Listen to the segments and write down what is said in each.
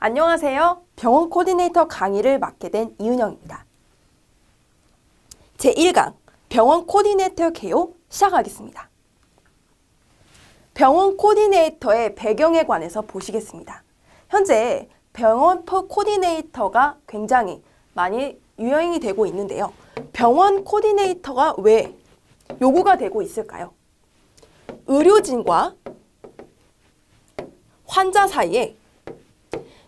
안녕하세요. 병원 코디네이터 강의를 맡게 된 이은영입니다. 제1강 병원 코디네이터 개요 시작하겠습니다. 병원 코디네이터의 배경에 관해서 보시겠습니다. 현재 병원 코디네이터가 굉장히 많이 유행이 되고 있는데요. 병원 코디네이터가 왜 요구가 되고 있을까요? 의료진과 환자 사이에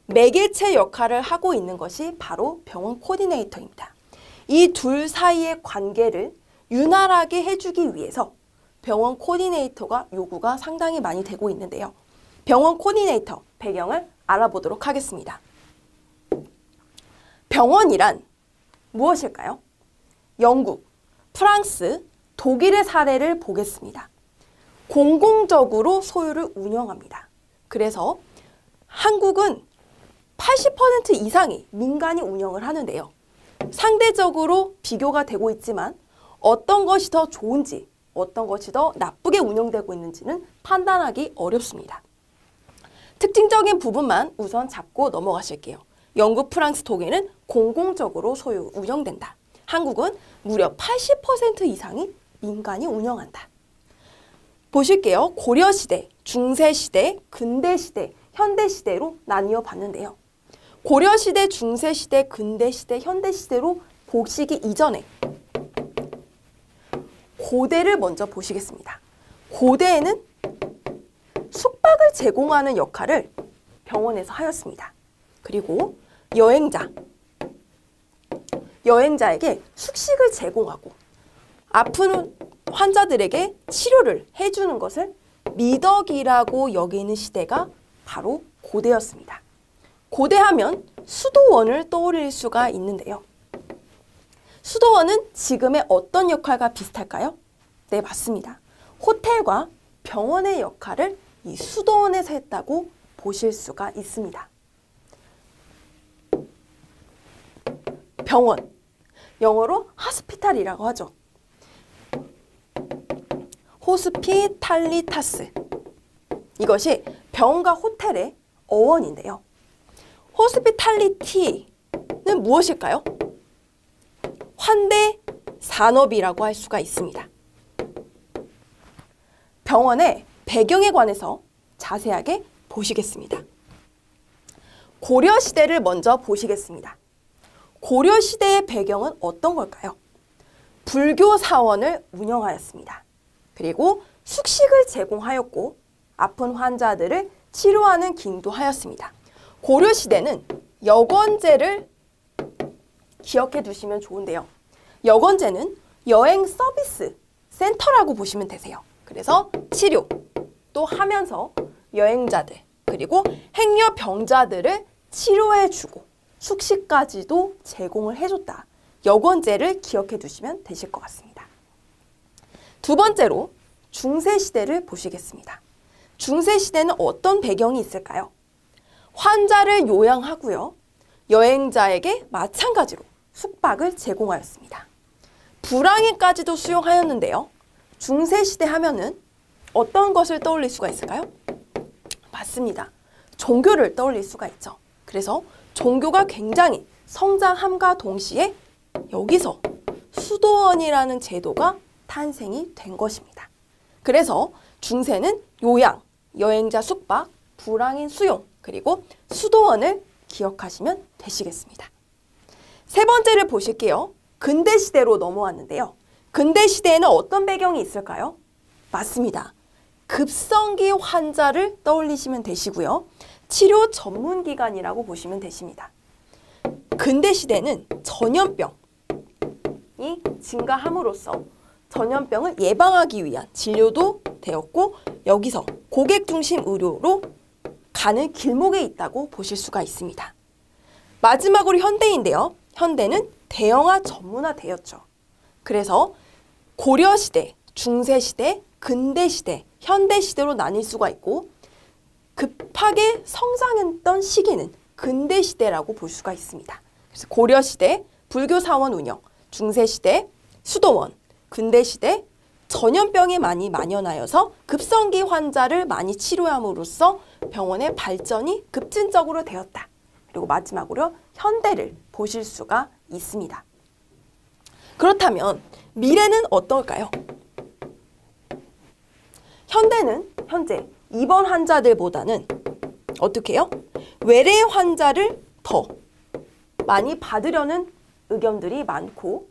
매개체 역할을 하고 있는 것이 바로 병원 코디네이터입니다. 이 둘 사이의 관계를 유난하게 해주기 위해서 병원 코디네이터가 요구가 상당히 많이 되고 있는데요. 병원 코디네이터 배경을 알아보도록 하겠습니다. 병원이란 무엇일까요? 영국, 프랑스, 독일의 사례를 보겠습니다. 공공적으로 소유를 운영합니다. 그래서 한국은 80% 이상이 민간이 운영을 하는데요. 상대적으로 비교가 되고 있지만 어떤 것이 더 좋은지, 어떤 것이 더 나쁘게 운영되고 있는지는 판단하기 어렵습니다. 특징적인 부분만 우선 잡고 넘어가실게요. 영국, 프랑스, 독일은 공공적으로 소유, 운영된다. 한국은 무려 80% 이상이 민간이 운영한다. 보실게요. 고려시대, 중세시대, 근대시대, 현대시대로 나뉘어 봤는데요. 고려시대, 중세시대, 근대시대, 현대시대로 보시기 이전에 고대를 먼저 보시겠습니다. 고대에는 숙박을 제공하는 역할을 병원에서 하였습니다. 그리고 여행자에게 숙식을 제공하고 아픈 환자들에게 치료를 해주는 것을 미덕이라고 여기는 시대가 바로 고대였습니다. 고대하면 수도원을 떠올릴 수가 있는데요. 수도원은 지금의 어떤 역할과 비슷할까요? 네, 맞습니다. 호텔과 병원의 역할을 이 수도원에서 했다고 보실 수가 있습니다. 병원, 영어로 하스피탈이라고 하죠. 호스피탈리타스. 이것이 병원과 호텔의 어원인데요. 호스피탈리티는 무엇일까요? 환대 산업이라고 할 수가 있습니다. 병원의 배경에 관해서 자세하게 보시겠습니다. 고려시대를 먼저 보시겠습니다. 고려시대의 배경은 어떤 걸까요? 불교 사원을 운영하였습니다. 그리고 숙식을 제공하였고 아픈 환자들을 치료하는 기능도 하였습니다. 고려시대는 여건제를 기억해 두시면 좋은데요. 여건제는 여행 서비스 센터라고 보시면 되세요. 그래서 치료 또 하면서 여행자들 그리고 행여 병자들을 치료해주고 숙식까지도 제공을 해줬다. 여건제를 기억해 두시면 되실 것 같습니다. 두 번째로 중세시대를 보시겠습니다. 중세시대는 어떤 배경이 있을까요? 환자를 요양하고요. 여행자에게 마찬가지로 숙박을 제공하였습니다. 불황에까지도 수용하였는데요. 중세시대 하면은 어떤 것을 떠올릴 수가 있을까요? 맞습니다. 종교를 떠올릴 수가 있죠. 그래서 종교가 굉장히 성장함과 동시에 여기서 수도원이라는 제도가 탄생이 된 것입니다. 그래서 중세는 요양, 여행자 숙박, 불황인 수용, 그리고 수도원을 기억하시면 되시겠습니다. 세 번째를 보실게요. 근대시대로 넘어왔는데요. 근대시대에는 어떤 배경이 있을까요? 맞습니다. 급성기 환자를 떠올리시면 되시고요. 치료 전문기관이라고 보시면 되십니다. 근대시대는 전염병이 증가함으로써 전염병을 예방하기 위한 진료도 되었고 여기서 고객 중심 의료로 가는 길목에 있다고 보실 수가 있습니다. 마지막으로 현대인데요. 현대는 대형화 전문화되었죠. 그래서 고려시대, 중세시대, 근대시대, 현대시대로 나뉠 수가 있고 급하게 성장했던 시기는 근대시대라고 볼 수가 있습니다. 그래서 고려시대, 불교사원 운영, 중세시대, 수도원, 근대시대, 전염병이 많이 만연하여서 급성기 환자를 많이 치료함으로써 병원의 발전이 급진적으로 되었다. 그리고 마지막으로 현대를 보실 수가 있습니다. 그렇다면 미래는 어떨까요? 현대는 현재 입원 환자들보다는 어떻게 해요? 외래 환자를 더 많이 받으려는 의견들이 많고,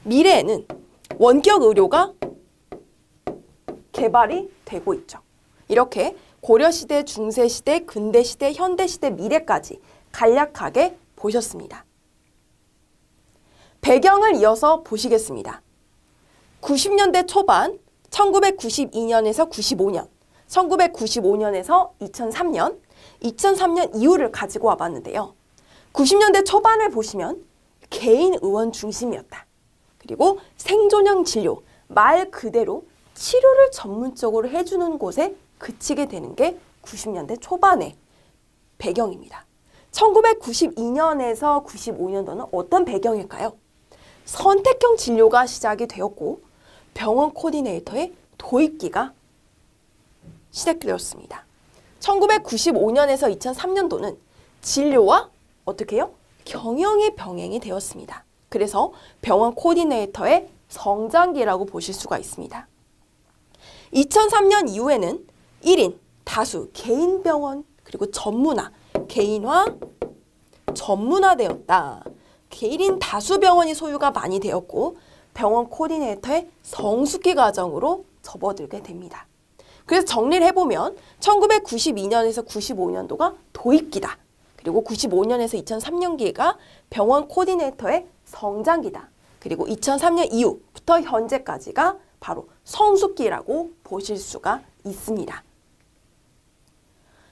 미래에는 원격 의료가 개발이 되고 있죠. 이렇게 고려시대, 중세시대, 근대시대, 현대시대, 미래까지 간략하게 보셨습니다. 배경을 이어서 보시겠습니다. 90년대 초반 1992년에서 95년, 1995년에서 2003년, 2003년 이후를 가지고 와봤는데요. 90년대 초반을 보시면 개인 의원 중심이었다. 그리고 생존형 진료, 말 그대로 치료를 전문적으로 해주는 곳에 그치게 되는 게 90년대 초반의 배경입니다. 1992년에서 95년도는 어떤 배경일까요? 선택형 진료가 시작이 되었고 병원 코디네이터의 도입기가 시작되었습니다. 1995년에서 2003년도는 진료와 어떻게 해요? 경영이 병행이 되었습니다. 그래서 병원 코디네이터의 성장기라고 보실 수가 있습니다. 2003년 이후에는 1인, 다수, 개인 병원, 그리고 전문화, 개인화, 전문화되었다. 개인 다수 병원이 소유가 많이 되었고 병원 코디네이터의 성숙기 과정으로 접어들게 됩니다. 그래서 정리를 해보면 1992년에서 95년도가 도입기다. 그리고 95년에서 2003년기가 병원 코디네이터의 성장기다. 그리고 2003년 이후부터 현재까지가 바로 성숙기라고 보실 수가 있습니다.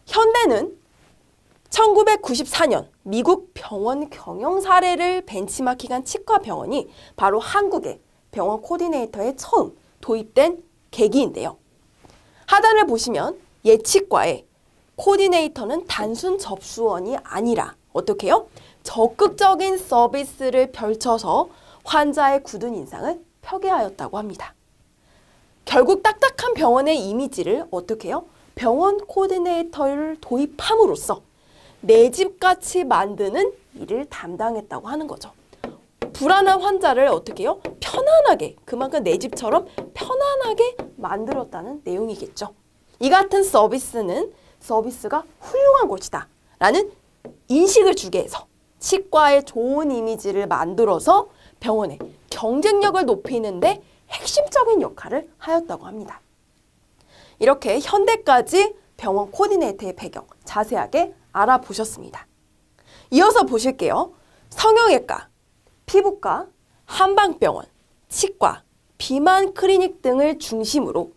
현대는 1994년 미국 병원 경영 사례를 벤치마킹한 치과병원이 바로 한국의 병원 코디네이터에 처음 도입된 계기인데요. 하단을 보시면 예치과의 코디네이터는 단순 접수원이 아니라 어떻게 해요? 적극적인 서비스를 펼쳐서 환자의 굳은 인상을 펴게 하였다고 합니다. 결국 딱딱한 병원의 이미지를 어떻게 해요? 병원 코디네이터를 도입함으로써 내 집같이 만드는 일을 담당했다고 하는 거죠. 불안한 환자를 어떻게 해요? 편안하게, 그만큼 내 집처럼 편안하게 만들었다는 내용이겠죠. 이 같은 서비스가 훌륭한 곳이다 라는 인식을 주게 해서 치과의 좋은 이미지를 만들어서 병원의 경쟁력을 높이는데 핵심적인 역할을 하였다고 합니다. 이렇게 현대까지 병원 코디네이터의 배경 자세하게 알아보셨습니다. 이어서 보실게요. 성형외과, 피부과, 한방병원, 치과, 비만 클리닉 등을 중심으로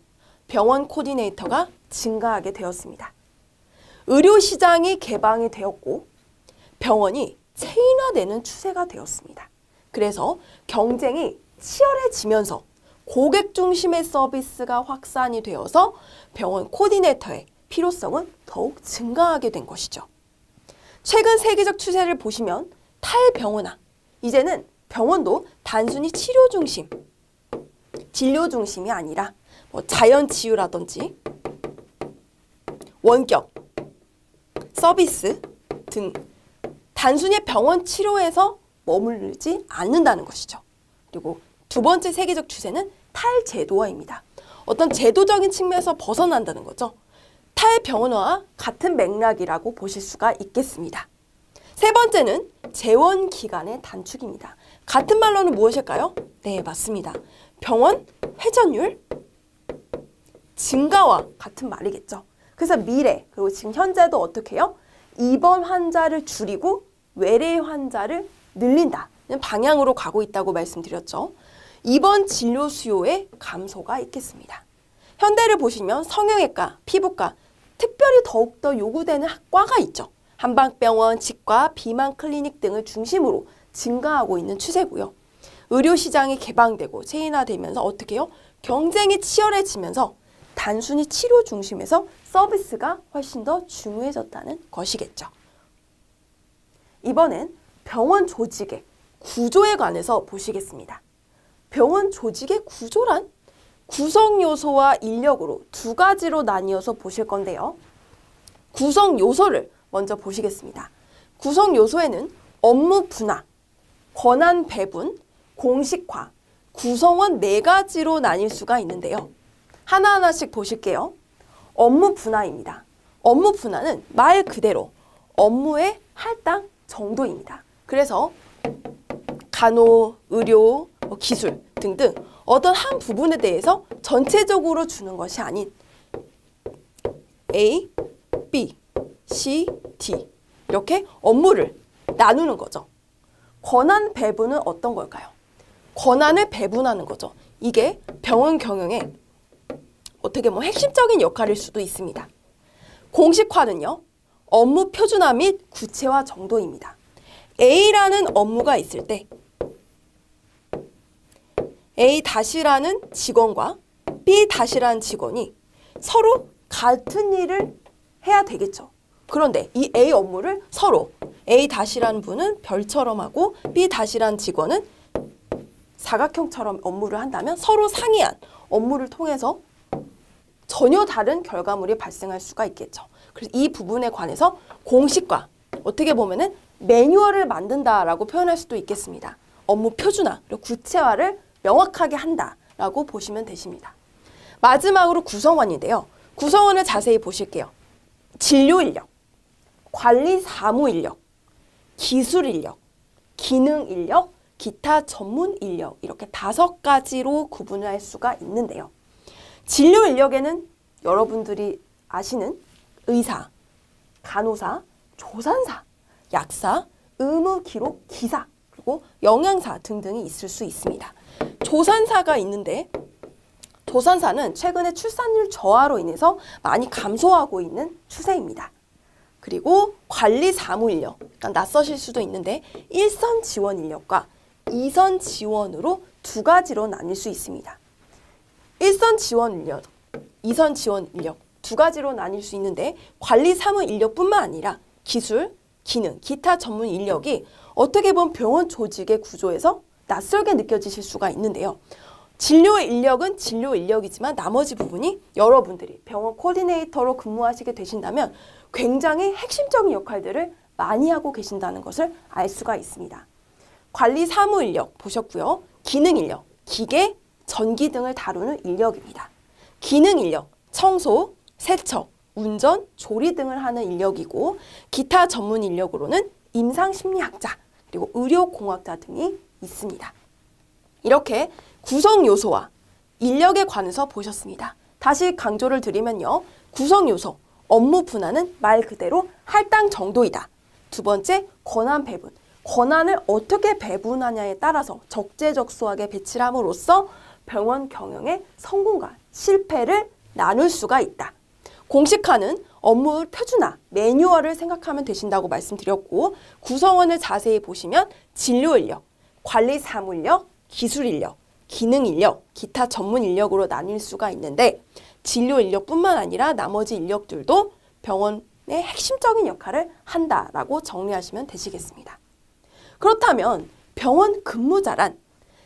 병원 코디네이터가 증가하게 되었습니다. 의료시장이 개방이 되었고 병원이 체인화되는 추세가 되었습니다. 그래서 경쟁이 치열해지면서 고객 중심의 서비스가 확산이 되어서 병원 코디네이터의 필요성은 더욱 증가하게 된 것이죠. 최근 세계적 추세를 보시면 탈병원화, 이제는 병원도 단순히 치료 중심, 진료 중심이 아니라 자연치유라든지 원격, 서비스 등 단순히 병원 치료에서 머물지 않는다는 것이죠. 그리고 두 번째 세계적 추세는 탈제도화입니다. 어떤 제도적인 측면에서 벗어난다는 거죠. 탈병원화와 같은 맥락이라고 보실 수가 있겠습니다. 세 번째는 재원기간의 단축입니다. 같은 말로는 무엇일까요? 네, 맞습니다. 병원 회전율 증가와 같은 말이겠죠. 그래서 미래, 그리고 지금 현재도 어떻게 해요? 입원 환자를 줄이고 외래 환자를 늘린다는 방향으로 가고 있다고 말씀드렸죠. 입원 진료 수요의 감소가 있겠습니다. 현대를 보시면 성형외과, 피부과, 특별히 더욱더 요구되는 학과가 있죠. 한방병원, 치과, 비만 클리닉 등을 중심으로 증가하고 있는 추세고요. 의료시장이 개방되고 체인화되면서 어떻게 해요? 경쟁이 치열해지면서 단순히 치료 중심에서 서비스가 훨씬 더 중요해졌다는 것이겠죠. 이번엔 병원 조직의 구조에 관해서 보시겠습니다. 병원 조직의 구조란 구성 요소와 인력으로 두 가지로 나뉘어서 보실 건데요. 구성 요소를 먼저 보시겠습니다. 구성 요소에는 업무 분화, 권한 배분, 공식화, 구성원 4가지로 나뉠 수가 있는데요. 하나하나씩 보실게요. 업무 분화입니다. 업무 분화는 말 그대로 업무의 할당 정도입니다. 그래서 간호, 의료, 기술 등등 어떤 한 부분에 대해서 전체적으로 주는 것이 아닌 A, B, C, D 이렇게 업무를 나누는 거죠. 권한 배분은 어떤 걸까요? 권한을 배분하는 거죠. 이게 병원 경영의 어떻게 보면 핵심적인 역할일 수도 있습니다. 공식화는요. 업무 표준화 및 구체화 정도입니다. A라는 업무가 있을 때 A-라는 직원과 B-라는 직원이 서로 같은 일을 해야 되겠죠. 그런데 이 A 업무를 서로 A-라는 분은 별처럼 하고 B-라는 직원은 사각형처럼 업무를 한다면 서로 상이한 업무를 통해서 전혀 다른 결과물이 발생할 수가 있겠죠. 그래서 이 부분에 관해서 공식화, 어떻게 보면은 매뉴얼을 만든다라고 표현할 수도 있겠습니다. 업무 표준화, 그리고 구체화를 명확하게 한다라고 보시면 되십니다. 마지막으로 구성원인데요. 구성원을 자세히 보실게요. 진료 인력, 관리 사무 인력, 기술 인력, 기능 인력, 기타 전문 인력 이렇게 5가지로 구분을 할 수가 있는데요. 진료 인력에는 여러분들이 아시는 의사, 간호사, 조산사, 약사, 의무 기록 기사, 그리고 영양사 등등이 있을 수 있습니다. 조산사가 있는데 조산사는 최근에 출산율 저하로 인해서 많이 감소하고 있는 추세입니다. 그리고 관리 사무 인력, 약간 낯서실 수도 있는데 1선 지원 인력과 2선 지원으로 2가지로 나뉠 수 있습니다. 1선 지원 인력, 2선 지원 인력 2가지로 나뉠 수 있는데 관리 사무 인력뿐만 아니라 기술, 기능, 기타 전문 인력이 어떻게 보면 병원 조직의 구조에서 낯설게 느껴지실 수가 있는데요. 진료 인력은 진료 인력이지만 나머지 부분이 여러분들이 병원 코디네이터로 근무하시게 되신다면 굉장히 핵심적인 역할들을 많이 하고 계신다는 것을 알 수가 있습니다. 관리 사무 인력 보셨고요. 기능 인력, 기계, 전기 등을 다루는 인력입니다. 기능 인력, 청소, 세척, 운전, 조리 등을 하는 인력이고 기타 전문 인력으로는 임상심리학자, 그리고 의료공학자 등이 있습니다. 이렇게 구성 요소와 인력에 관해서 보셨습니다. 다시 강조를 드리면요. 구성 요소, 업무 분화는 말 그대로 할당 정도이다. 2번째, 권한 배분. 권한을 어떻게 배분하냐에 따라서 적재적소하게 배치를 함으로써 병원 경영의 성공과 실패를 나눌 수가 있다. 공식화는 업무 표준화, 매뉴얼을 생각하면 되신다고 말씀드렸고 구성원을 자세히 보시면 진료 인력, 관리 사무 인력, 기술 인력, 기능 인력, 기타 전문 인력으로 나뉠 수가 있는데 진료 인력뿐만 아니라 나머지 인력들도 병원의 핵심적인 역할을 한다라고 정리하시면 되시겠습니다. 그렇다면 병원 근무자란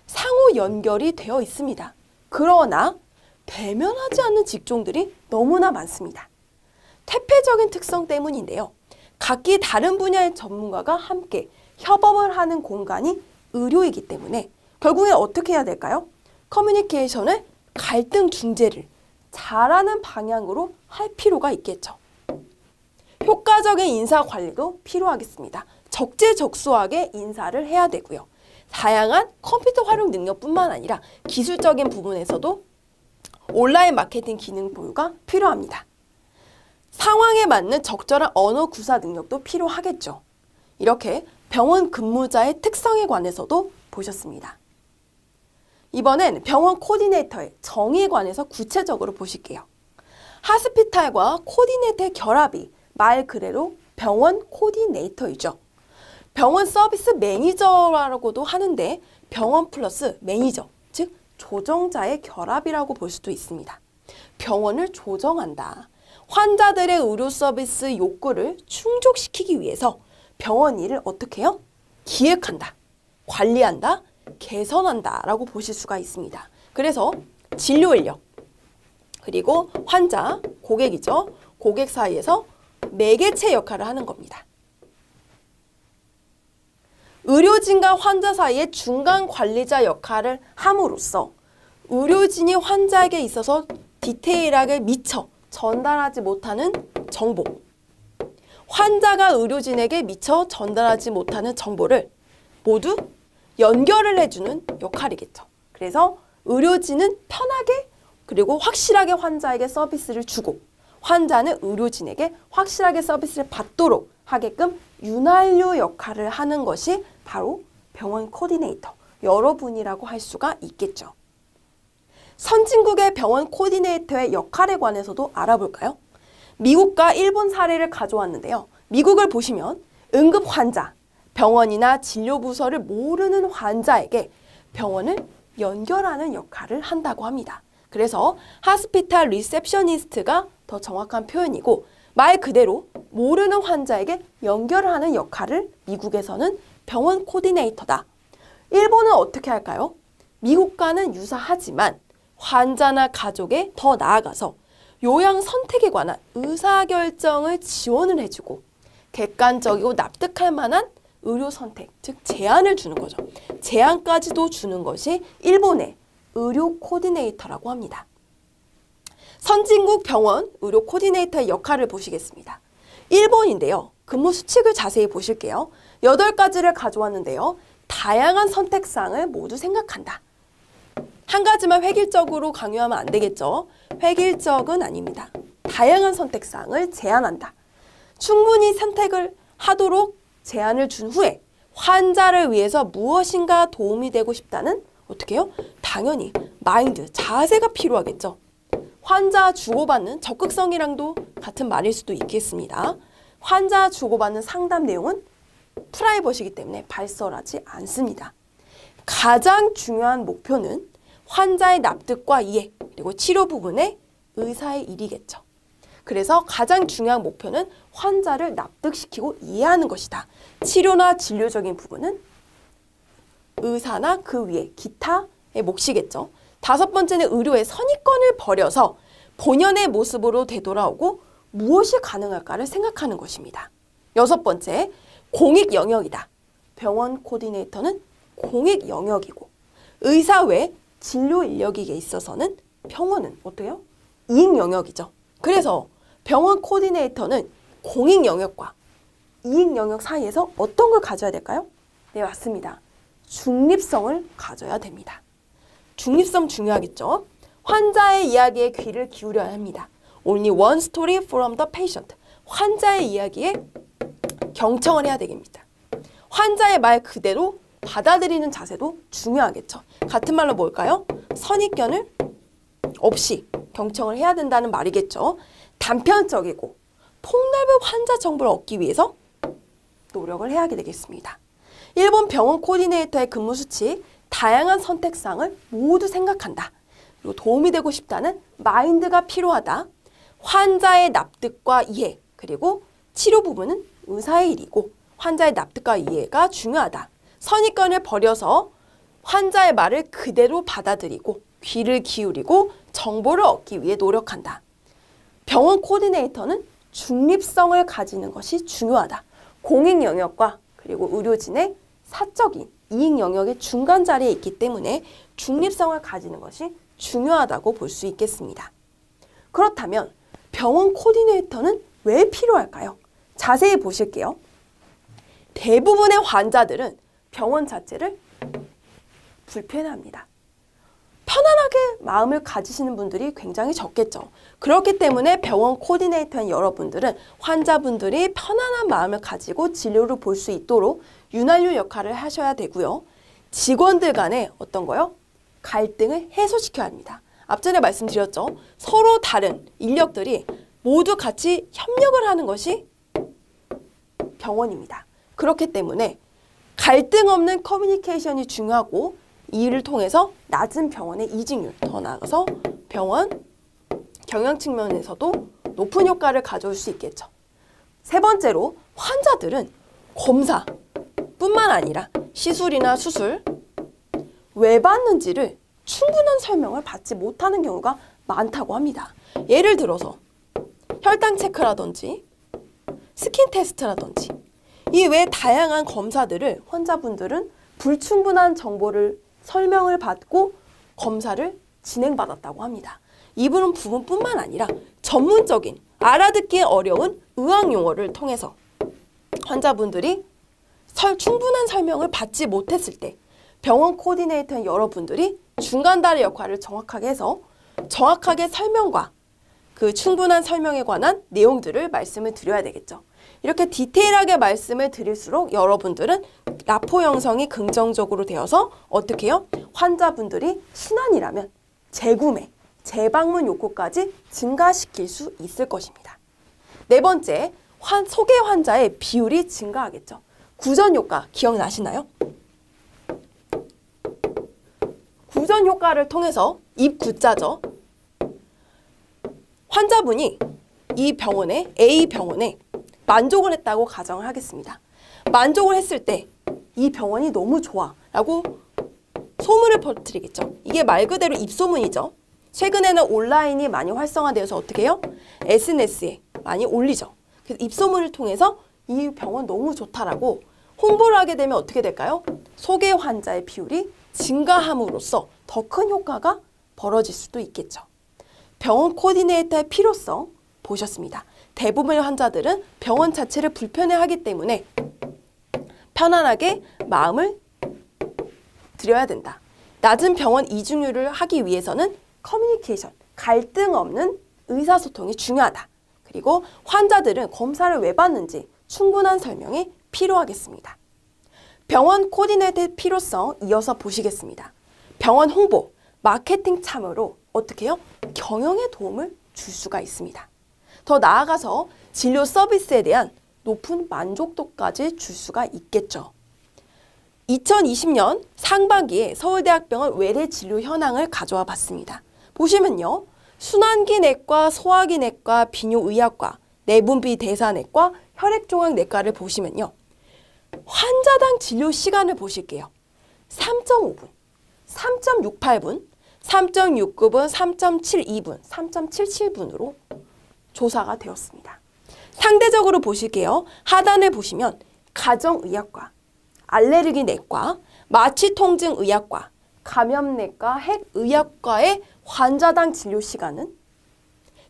상호 연결이 되어 있습니다. 그러나 대면하지 않는 직종들이 너무나 많습니다. 퇴폐적인 특성 때문인데요. 각기 다른 분야의 전문가가 함께 협업을 하는 공간이 의료이기 때문에 결국에 어떻게 해야 될까요? 커뮤니케이션을 갈등 중재를 잘하는 방향으로 할 필요가 있겠죠. 효과적인 인사 관리도 필요하겠습니다. 적재적소하게 인사를 해야 되고요. 다양한 컴퓨터 활용 능력뿐만 아니라 기술적인 부분에서도 온라인 마케팅 기능 보유가 필요합니다. 상황에 맞는 적절한 언어 구사 능력도 필요하겠죠. 이렇게 병원 근무자의 특성에 관해서도 보셨습니다. 이번엔 병원 코디네이터의 정의에 관해서 구체적으로 보실게요. 하스피탈과 코디네이터의 결합이 말 그대로 병원 코디네이터이죠. 병원 서비스 매니저라고도 하는데 병원 플러스 매니저, 즉 조정자의 결합이라고 볼 수도 있습니다. 병원을 조정한다. 환자들의 의료 서비스 욕구를 충족시키기 위해서 병원 일을 어떻게 해요? 기획한다, 관리한다, 개선한다 라고 보실 수가 있습니다. 그래서 진료 인력, 그리고 환자, 고객이죠. 고객 사이에서 매개체 역할을 하는 겁니다. 의료진과 환자 사이의 중간 관리자 역할을 함으로써 의료진이 환자에게 있어서 디테일하게 미처 전달하지 못하는 정보, 환자가 의료진에게 미처 전달하지 못하는 정보를 모두 연결을 해주는 역할이겠죠. 그래서 의료진은 편하게 그리고 확실하게 환자에게 서비스를 주고 환자는 의료진에게 확실하게 서비스를 받도록 하게끔 윤활유 역할을 하는 것이 바로 병원 코디네이터, 여러분이라고 할 수가 있겠죠. 선진국의 병원 코디네이터의 역할에 관해서도 알아볼까요? 미국과 일본 사례를 가져왔는데요. 미국을 보시면 응급 환자, 병원이나 진료부서를 모르는 환자에게 병원을 연결하는 역할을 한다고 합니다. 그래서 하스피탈 리셉셔니스트가 더 정확한 표현이고 말 그대로 모르는 환자에게 연결을 하는 역할을 미국에서는 병원 코디네이터다. 일본은 어떻게 할까요? 미국과는 유사하지만 환자나 가족에 더 나아가서 요양 선택에 관한 의사결정을 지원을 해주고 객관적이고 납득할 만한 의료 선택, 즉 제안을 주는 거죠. 제안까지도 주는 것이 일본의 의료 코디네이터라고 합니다. 선진국 병원 의료 코디네이터의 역할을 보시겠습니다. 1번인데요. 근무 수칙을 자세히 보실게요. 8가지를 가져왔는데요. 다양한 선택사항을 모두 생각한다. 한 가지만 획일적으로 강요하면 안 되겠죠. 획일적은 아닙니다. 다양한 선택사항을 제안한다. 충분히 선택을 하도록 제안을 준 후에 환자를 위해서 무엇인가 도움이 되고 싶다는 어떻게 해요? 당연히 마인드, 자세가 필요하겠죠. 환자 주고받는 적극성이랑도 같은 말일 수도 있겠습니다. 환자 주고받는 상담 내용은 프라이버시이기 때문에 발설하지 않습니다. 가장 중요한 목표는 환자의 납득과 이해, 그리고 치료 부분의 의사의 일이겠죠. 그래서 가장 중요한 목표는 환자를 납득시키고 이해하는 것이다. 치료나 진료적인 부분은 의사나 그 위에 기타의 몫이겠죠. 5번째는 의료의 선입견을 버려서 본연의 모습으로 되돌아오고 무엇이 가능할까를 생각하는 것입니다. 6번째, 공익 영역이다. 병원 코디네이터는 공익 영역이고 의사 외 진료 인력에 있어서는 병원은 어때요? 이익 영역이죠. 그래서 병원 코디네이터는 공익 영역과 이익 영역 사이에서 어떤 걸 가져야 될까요? 네, 맞습니다. 중립성을 가져야 됩니다. 중립성 중요하겠죠? 환자의 이야기에 귀를 기울여야 합니다. Only one story from the patient. 환자의 이야기에 경청을 해야 되겠습니다. 환자의 말 그대로 받아들이는 자세도 중요하겠죠. 같은 말로 뭘까요? 선입견을 없이 경청을 해야 된다는 말이겠죠. 단편적이고 폭넓은 환자 정보를 얻기 위해서 노력을 해야 되겠습니다. 일본 병원 코디네이터의 근무 수칙, 다양한 선택사항을 모두 생각한다. 그리고 도움이 되고 싶다는 마인드가 필요하다. 환자의 납득과 이해, 그리고 치료 부분은 의사의 일이고 환자의 납득과 이해가 중요하다. 선입견을 버려서 환자의 말을 그대로 받아들이고 귀를 기울이고 정보를 얻기 위해 노력한다. 병원 코디네이터는 중립성을 가지는 것이 중요하다. 공익 영역과 그리고 의료진의 사적인 이익 영역의 중간 자리에 있기 때문에 중립성을 가지는 것이 중요하다고 볼 수 있겠습니다. 그렇다면 병원 코디네이터는 왜 필요할까요? 자세히 보실게요. 대부분의 환자들은 병원 자체를 불편해합니다. 편안하게 마음을 가지시는 분들이 굉장히 적겠죠. 그렇기 때문에 병원 코디네이터인 여러분들은 환자분들이 편안한 마음을 가지고 진료를 볼 수 있도록 윤활유 역할을 하셔야 되고요. 직원들 간에 어떤 거요? 갈등을 해소시켜야 합니다. 앞전에 말씀드렸죠. 서로 다른 인력들이 모두 같이 협력을 하는 것이 병원입니다. 그렇기 때문에 갈등 없는 커뮤니케이션이 중요하고 이를 통해서 낮은 병원의 이직률, 더 나아가서 병원 경영 측면에서도 높은 효과를 가져올 수 있겠죠. 3번째로 환자들은 검사뿐만 아니라 시술이나 수술 왜 받는지를 충분한 설명을 받지 못하는 경우가 많다고 합니다. 예를 들어서 혈당 체크라든지 스킨 테스트라든지 이 외 다양한 검사들을 환자분들은 불충분한 정보를 설명을 받고 검사를 진행받았다고 합니다. 이 부분뿐만 아니라 전문적인 알아듣기 어려운 의학 용어를 통해서 환자분들이 충분한 설명을 받지 못했을 때 병원 코디네이터인 여러분들이 중간다리 역할을 정확하게 해서 정확하게 설명과 그 충분한 설명에 관한 내용들을 말씀을 드려야 되겠죠. 이렇게 디테일하게 말씀을 드릴수록 여러분들은 라포 형성이 긍정적으로 되어서 어떻게 해요? 환자분들이 순환이라면 재구매, 재방문 욕구까지 증가시킬 수 있을 것입니다. 네 번째, 소개 환자의 비율이 증가하겠죠. 구전 효과 기억나시나요? 구전 효과를 통해서 입구자죠. 환자분이 이 병원에 A 병원에 만족을 했다고 가정을 하겠습니다. 만족을 했을 때 이 병원이 너무 좋아 라고 소문을 퍼뜨리겠죠. 이게 말 그대로 입소문이죠. 최근에는 온라인이 많이 활성화되어서 어떻게 해요? SNS에 많이 올리죠. 그래서 입소문을 통해서 이 병원 너무 좋다라고 홍보를 하게 되면 어떻게 될까요? 소개 환자의 비율이 증가함으로써 더 큰 효과가 벌어질 수도 있겠죠. 병원 코디네이터의 필요성 보셨습니다. 대부분의 환자들은 병원 자체를 불편해하기 때문에 편안하게 마음을 드려야 된다. 낮은 병원 이중률을 하기 위해서는 커뮤니케이션, 갈등 없는 의사소통이 중요하다. 그리고 환자들은 검사를 왜 받는지 충분한 설명이 필요하겠습니다. 병원 코디네이터의 필요성 이어서 보시겠습니다. 병원 홍보, 마케팅 참여로 어떻게 해요? 경영에 도움을 줄 수가 있습니다. 더 나아가서 진료 서비스에 대한 높은 만족도까지 줄 수가 있겠죠. 2020년 상반기에 서울대학병원 외래 진료 현황을 가져와 봤습니다. 보시면요. 순환기내과, 소화기내과, 비뇨의학과, 내분비대사내과, 혈액종양내과를 보시면요. 환자당 진료 시간을 보실게요. 3.5분, 3.68분, 3.69분, 3.72분, 3.77분으로 조사가 되었습니다. 상대적으로 보실게요. 하단을 보시면 가정의학과, 알레르기내과, 마취통증의학과, 감염내과, 핵의학과의 환자당 진료 시간은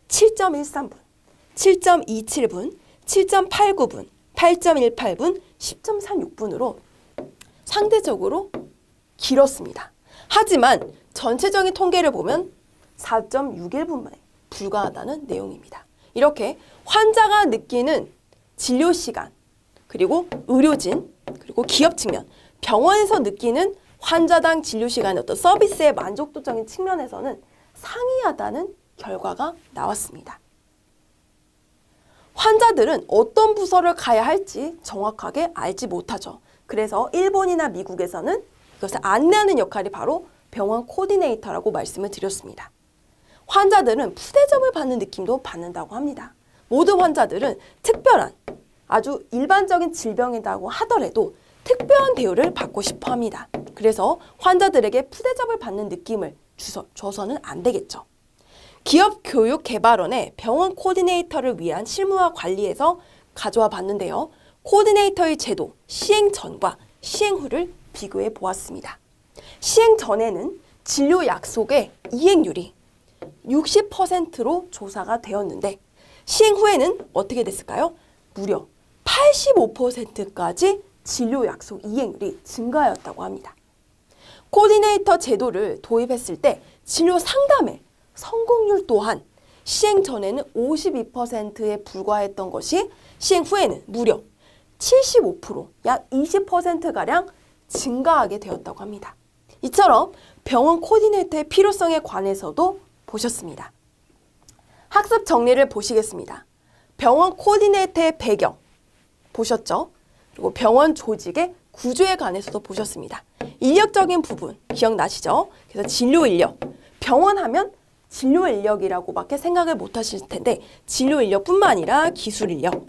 7.13분, 7.27분, 7.89분, 8.18분, 10.36분으로 상대적으로 길었습니다. 하지만 전체적인 통계를 보면 4.61분만에 불과하다는 내용입니다. 이렇게 환자가 느끼는 진료 시간, 그리고 의료진, 그리고 기업 측면, 병원에서 느끼는 환자당 진료 시간의 어떤 서비스의 만족도적인 측면에서는 상이하다는 결과가 나왔습니다. 환자들은 어떤 부서를 가야 할지 정확하게 알지 못하죠. 그래서 일본이나 미국에서는 이것을 안내하는 역할이 바로 병원 코디네이터라고 말씀을 드렸습니다. 환자들은 푸대접을 받는 느낌도 받는다고 합니다. 모든 환자들은 특별한 아주 일반적인 질병이라고 하더라도 특별한 대우를 받고 싶어 합니다. 그래서 환자들에게 푸대접을 받는 느낌을 줘서는 안 되겠죠. 기업교육개발원의 병원 코디네이터를 위한 실무와 관리에서 가져와 봤는데요. 코디네이터의 제도 시행 전과 시행 후를 비교해 보았습니다. 시행 전에는 진료 약속의 이행률이 60%로 조사가 되었는데 시행 후에는 어떻게 됐을까요? 무려 85%까지 진료 약속 이행률이 증가하였다고 합니다. 코디네이터 제도를 도입했을 때 진료 상담의 성공률 또한 시행 전에는 52%에 불과했던 것이 시행 후에는 무려 75%, 약 20%가량 증가하게 되었다고 합니다. 이처럼 병원 코디네이터의 필요성에 관해서도 보셨습니다. 학습 정리를 보시겠습니다. 병원 코디네이터의 배경 보셨죠? 그리고 병원 조직의 구조에 관해서도 보셨습니다. 인력적인 부분 기억나시죠? 그래서 진료 인력, 병원 하면 진료 인력이라고밖에 생각을 못 하실 텐데 진료 인력뿐만 아니라 기술 인력,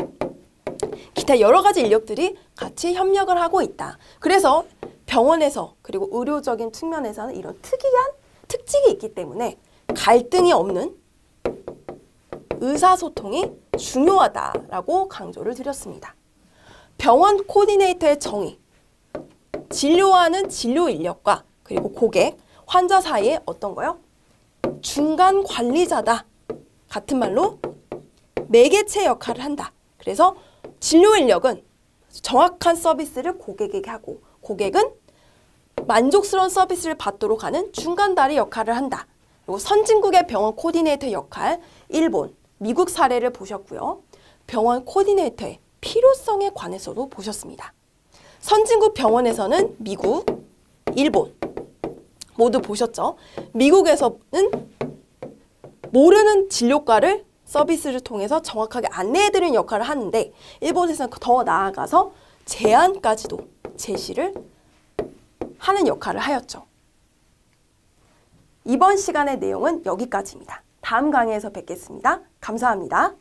기타 여러 가지 인력들이 같이 협력을 하고 있다. 그래서 병원에서 그리고 의료적인 측면에서는 이런 특이한 특징이 있기 때문에 갈등이 없는 의사소통이 중요하다라고 강조를 드렸습니다. 병원 코디네이터의 정의, 진료하는 진료 인력과 그리고 고객, 환자 사이에 어떤 거요? 중간 관리자다. 같은 말로 매개체 역할을 한다. 그래서 진료 인력은 정확한 서비스를 고객에게 하고 고객은 만족스러운 서비스를 받도록 하는 중간다리 역할을 한다. 그리고 선진국의 병원 코디네이터 역할, 일본, 미국 사례를 보셨고요. 병원 코디네이터의 필요성에 관해서도 보셨습니다. 선진국 병원에서는 미국, 일본 모두 보셨죠? 미국에서는 모르는 진료과를 서비스를 통해서 정확하게 안내해드리는 역할을 하는데 일본에서는 더 나아가서 제안까지도 제시를 하는 역할을 하였죠. 이번 시간의 내용은 여기까지입니다. 다음 강의에서 뵙겠습니다. 감사합니다.